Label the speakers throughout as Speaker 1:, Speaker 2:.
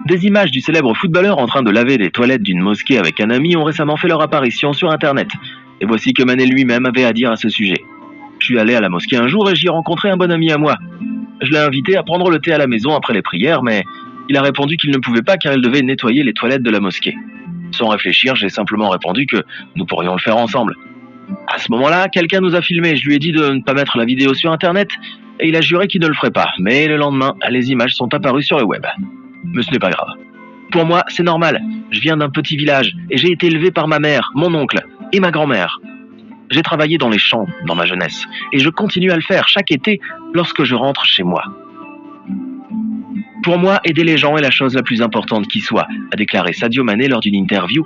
Speaker 1: Des images du célèbre footballeur en train de laver les toilettes d'une mosquée avec un ami ont récemment fait leur apparition sur internet. Et voici que Mané lui-même avait à dire à ce sujet. Je suis allé à la mosquée un jour et j'y ai rencontré un bon ami à moi. Je l'ai invité à prendre le thé à la maison après les prières, mais il a répondu qu'il ne pouvait pas car il devait nettoyer les toilettes de la mosquée. Sans réfléchir, j'ai simplement répondu que nous pourrions le faire ensemble. À ce moment-là, quelqu'un nous a filmé, je lui ai dit de ne pas mettre la vidéo sur internet et il a juré qu'il ne le ferait pas. Mais le lendemain, les images sont apparues sur le web. Mais ce n'est pas grave. Pour moi, c'est normal. Je viens d'un petit village et j'ai été élevé par ma mère, mon oncle et ma grand-mère. J'ai travaillé dans les champs dans ma jeunesse et je continue à le faire chaque été lorsque je rentre chez moi. Pour moi, aider les gens est la chose la plus importante qui soit, a déclaré Sadio Mané lors d'une interview,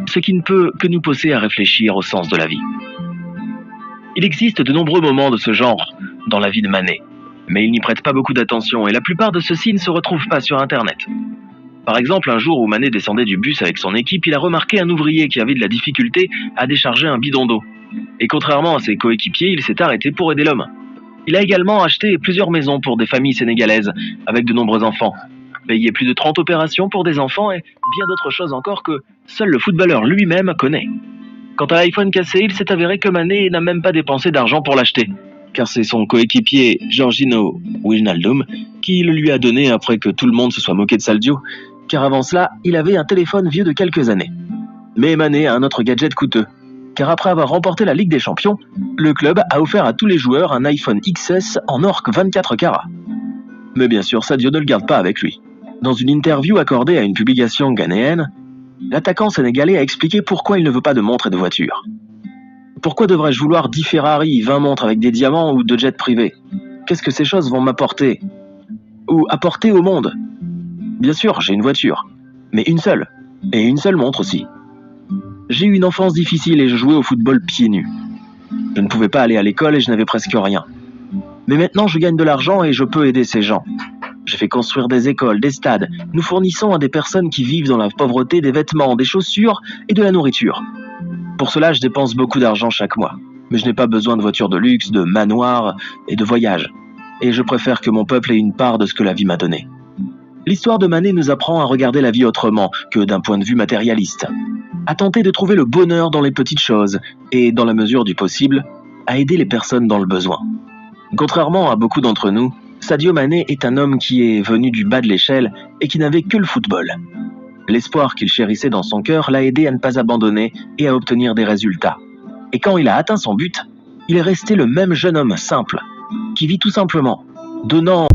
Speaker 1: ce qui ne peut que nous pousser à réfléchir au sens de la vie. Il existe de nombreux moments de ce genre dans la vie de Mané, mais il n'y prête pas beaucoup d'attention et la plupart de ceux-ci ne se retrouvent pas sur Internet. Par exemple, un jour où Mané descendait du bus avec son équipe, il a remarqué un ouvrier qui avait de la difficulté à décharger un bidon d'eau. Et contrairement à ses coéquipiers, il s'est arrêté pour aider l'homme. Il a également acheté plusieurs maisons pour des familles sénégalaises avec de nombreux enfants, payé plus de 30 opérations pour des enfants et bien d'autres choses encore que seul le footballeur lui-même connaît. Quant à l'iPhone cassé, il s'est avéré que Mané n'a même pas dépensé d'argent pour l'acheter, car c'est son coéquipier Jorginho Wijnaldum qui le lui a donné après que tout le monde se soit moqué de Sadio, car avant cela, il avait un téléphone vieux de quelques années. Mais Mané a un autre gadget coûteux, car après avoir remporté la Ligue des Champions, le club a offert à tous les joueurs un iPhone XS en or 24 carats. Mais bien sûr, Sadio ne le garde pas avec lui. Dans une interview accordée à une publication ghanéenne, l'attaquant sénégalais a expliqué pourquoi il ne veut pas de montres et de voitures. Pourquoi devrais-je vouloir 10 Ferrari, 20 montres avec des diamants ou 2 jets privés? Qu'est-ce que ces choses vont m'apporter? Ou apporter au monde? Bien sûr, j'ai une voiture, mais une seule. Et une seule montre aussi. J'ai eu une enfance difficile et je jouais au football pieds nus. Je ne pouvais pas aller à l'école et je n'avais presque rien. Mais maintenant, je gagne de l'argent et je peux aider ces gens. Je fais construire des écoles, des stades. Nous fournissons à des personnes qui vivent dans la pauvreté des vêtements, des chaussures et de la nourriture. Pour cela, je dépense beaucoup d'argent chaque mois. Mais je n'ai pas besoin de voitures de luxe, de manoirs et de voyages. Et je préfère que mon peuple ait une part de ce que la vie m'a donné. L'histoire de Mané nous apprend à regarder la vie autrement que d'un point de vue matérialiste. À tenter de trouver le bonheur dans les petites choses et, dans la mesure du possible, à aider les personnes dans le besoin. Contrairement à beaucoup d'entre nous, Sadio Mané est un homme qui est venu du bas de l'échelle et qui n'avait que le football. L'espoir qu'il chérissait dans son cœur l'a aidé à ne pas abandonner et à obtenir des résultats. Et quand il a atteint son but, il est resté le même jeune homme simple, qui vit tout simplement, donnant